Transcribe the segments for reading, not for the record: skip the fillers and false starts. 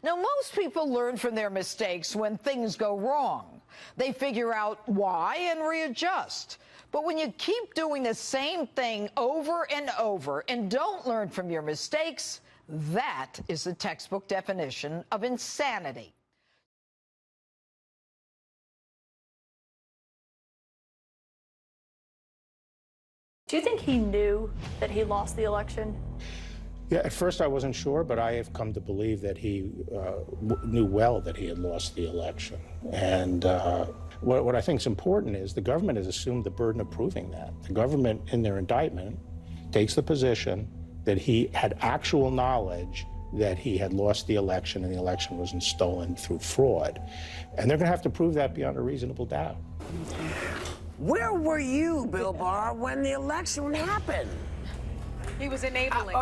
Now, most people learn from their mistakes when things go wrong. They figure out why and readjust. But when you keep doing the same thing over and over and don't learn from your mistakes, that is the textbook definition of insanity. Do you think he knew that he lost the election? Yeah, at first I wasn't sure, but I have come to believe that he knew well that he had lost the election. And what I think is important is the government has assumed the burden of proving that. The government, in their indictment, takes the position that he had actual knowledge that he had lost the election and the election wasn't stolen through fraud. And they're going to have to prove that beyond a reasonable doubt. Where were you, Bill Barr, when the election happened? He was enabling.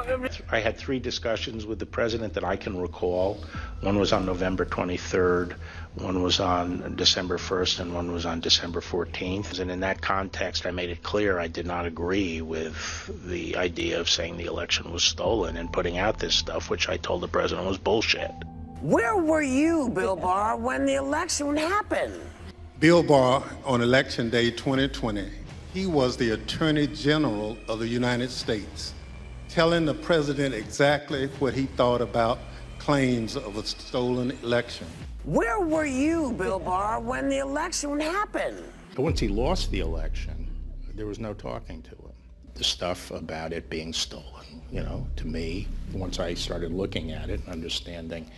I had 3 discussions with the president that I can recall. One was on November 23rd, one was on December 1st, and one was on December 14th. And in that context, I made it clear I did not agree with the idea of saying the election was stolen and putting out this stuff, which I told the president was bullshit. Where were you, Bill Barr, when the election happened? Bill Barr, on Election Day 2020, he was the Attorney General of the United States, telling the president exactly what he thought about claims of a stolen election. Where were you, Bill Barr, when the election happened? But once he lost the election, there was no talking to him. The stuff about it being stolen, you know, to me, once I started looking at it and understanding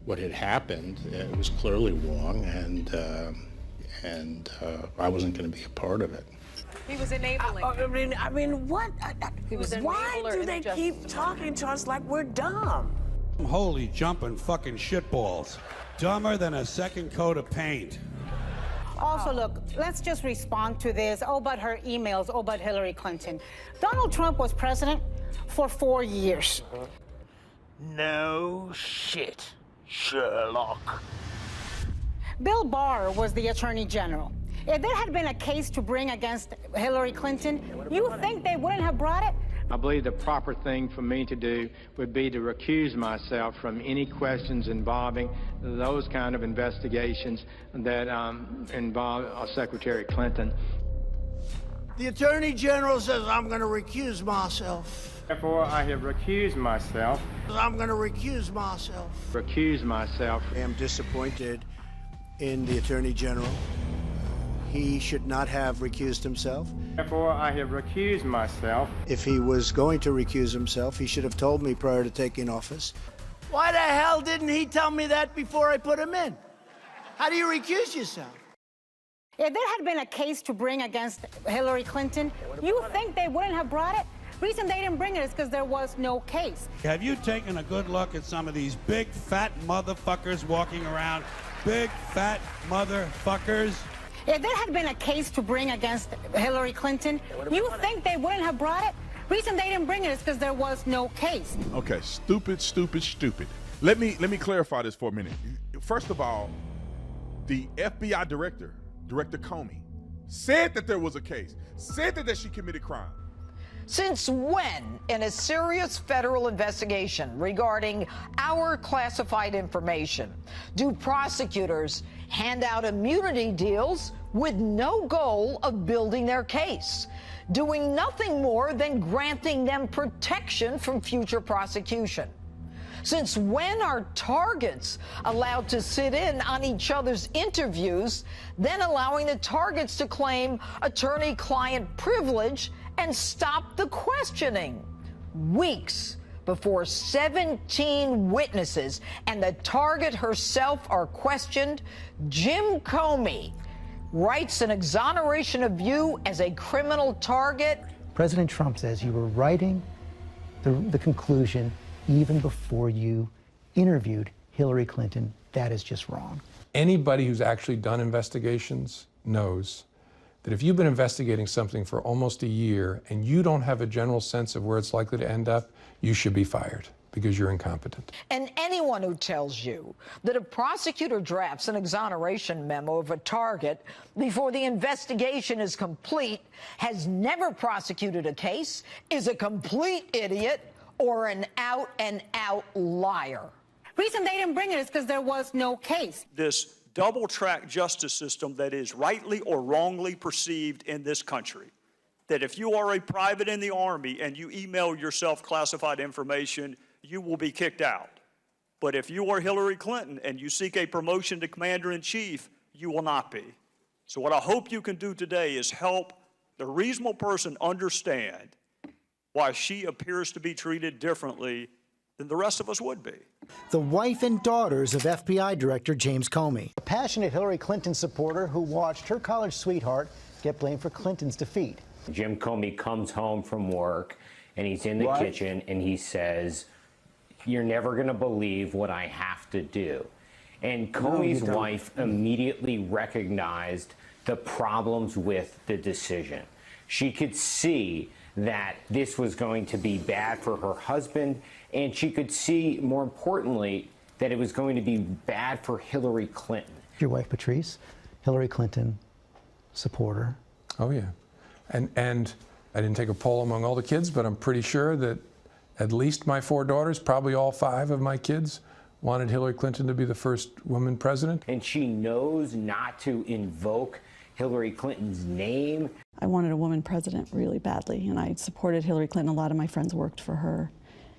what had happened, it was clearly wrong, and I wasn't going to be a part of it. He was enabling. I mean, what? Why do they just keep talking to us like we're dumb? Holy jumping fucking shitballs. Dumber than a second coat of paint. Also, look, let's just respond to this. Oh, but her emails. Oh, but Hillary Clinton. Donald Trump was president for 4 years. No shit, Sherlock. Bill Barr was the Attorney General. If there had been a case to bring against Hillary Clinton, you think they wouldn't have brought it? I believe the proper thing for me to do would be to recuse myself from any questions involving those kind of investigations that involve Secretary Clinton. The Attorney General says I'm going to recuse myself. Therefore, I have recused myself. I'm going to recuse myself. Recuse myself. I am disappointed in the Attorney General. He should not have recused himself. Therefore, I have recused myself. If he was going to recuse himself, he should have told me prior to taking office. Why the hell didn't he tell me that before I put him in? How do you recuse yourself? If there had been a case to bring against Hillary Clinton, you think they wouldn't have brought it? Reason they didn't bring it is because there was no case. Have you taken a good look at some of these big fat motherfuckers walking around? Big fat motherfuckers? If there had been a case to bring against Hillary Clinton, you think they wouldn't have brought it? Reason they didn't bring it is because there was no case. Okay, stupid. Let me clarify this for a minute. First of all, the FBI director, Director Comey, said that there was a case, said that she committed crime. Since when, in a serious federal investigation regarding our classified information, do prosecutors hand out immunity deals with no goal of building their case, doing nothing more than granting them protection from future prosecution? Since when are targets allowed to sit in on each other's interviews, then allowing the targets to claim attorney-client privilege and stop the questioning? Weeks before 17 witnesses and the target herself are questioned, Jim Comey writes an exoneration of you as a criminal target. President Trump says you were writing the conclusion even before you interviewed Hillary Clinton. That is just wrong. Anybody who's actually done investigations knows that if you've been investigating something for almost a year and you don't have a general sense of where it's likely to end up, you should be fired because you're incompetent. And anyone who tells you that a prosecutor drafts an exoneration memo of a target before the investigation is complete, has never prosecuted a case, is a complete idiot, or an out-and-out liar. Reason they didn't bring it is because there was no case. This double-track justice system that is rightly or wrongly perceived in this country, that if you are a private in the Army and you email yourself classified information, you will be kicked out. But if you are Hillary Clinton and you seek a promotion to commander-in-chief, you will not be. So what I hope you can do today is help the reasonable person understand why she appears to be treated differently than the rest of us would be. The wife and daughters of FBI Director James Comey, a passionate Hillary Clinton supporter who watched her college sweetheart get blamed for Clinton's defeat. Jim Comey comes home from work and he's in the kitchen and he says, "You're never going to believe what I have to do." And Comey's wife immediately recognized the problems with the decision. She could see that this was going to be bad for her husband, and she could see, more importantly, that it was going to be bad for Hillary Clinton. Your wife, Patrice, Hillary Clinton supporter. Oh, yeah. And I didn't take a poll among all the kids, but I'm pretty sure that at least my 4 daughters, probably all 5 of my kids, wanted Hillary Clinton to be the first woman president. And she knows not to invoke Hillary Clinton's name. I wanted a woman president really badly, and I supported Hillary Clinton. A lot of my friends worked for her,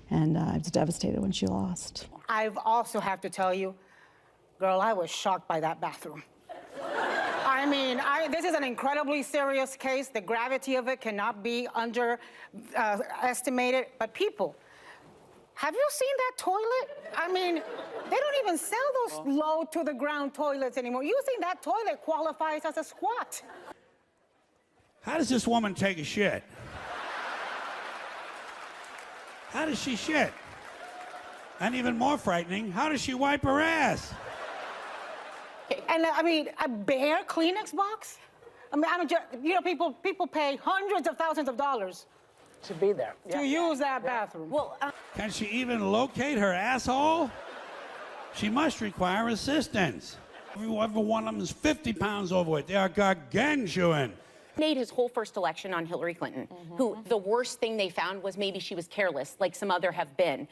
and I was devastated when she lost. I've also have to tell you, girl, I was shocked by that bathroom. I mean, this is an incredibly serious case. The gravity of it cannot be underestimated. But people, have you seen that toilet? I mean, they don't even sell those low to the ground toilets anymore. You think that toilet qualifies as a squat? How does this woman take a shit? How does she shit? And even more frightening, how does she wipe her ass? And I mean, a bare Kleenex box? I mean, people pay hundreds of thousands of dollars To be there. to use that bathroom. Well, Can she even locate her asshole? She must require assistance. Every one of them is 50 pounds overweight. They are gargantuan. Made his whole first election on Hillary Clinton, who the worst thing they found was maybe she was careless, like some other have been.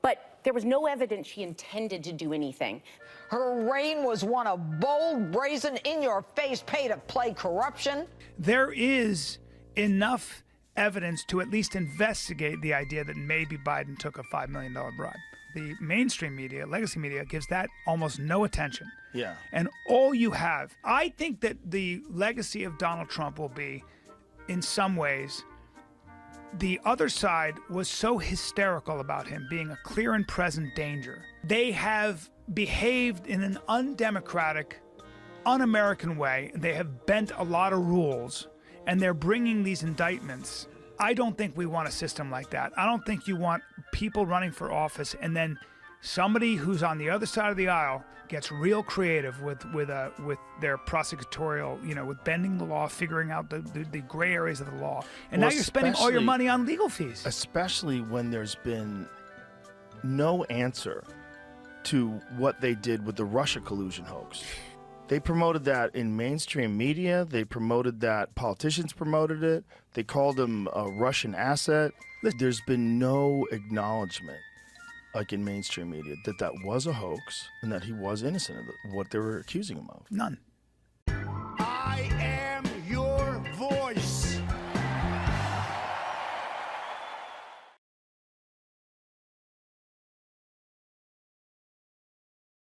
But there was no evidence she intended to do anything. Her reign was one of bold, brazen, in-your-face pay-to-play corruption. There is enough evidence to at least investigate the idea that maybe Biden took a $5 million bribe. The mainstream media, legacy media, gives that almost no attention. Yeah. And all you have, I think that the legacy of Donald Trump will be, in some ways, the other side was so hysterical about him being a clear and present danger. They have behaved in an undemocratic, un-American way. They have bent a lot of rules, and they're bringing these indictments. I don't think we want a system like that. I don't think you want people running for office and then somebody who's on the other side of the aisle gets real creative with their prosecutorial, with bending the law, figuring out the gray areas of the law. And now you're spending all your money on legal fees. Especially when there's been no answer to what they did with the Russia collusion hoax. They promoted that in mainstream media. They promoted that. Politicians promoted it. They called him a Russian asset. There's been no acknowledgement, like in mainstream media, that that was a hoax and that he was innocent of what they were accusing him of. None.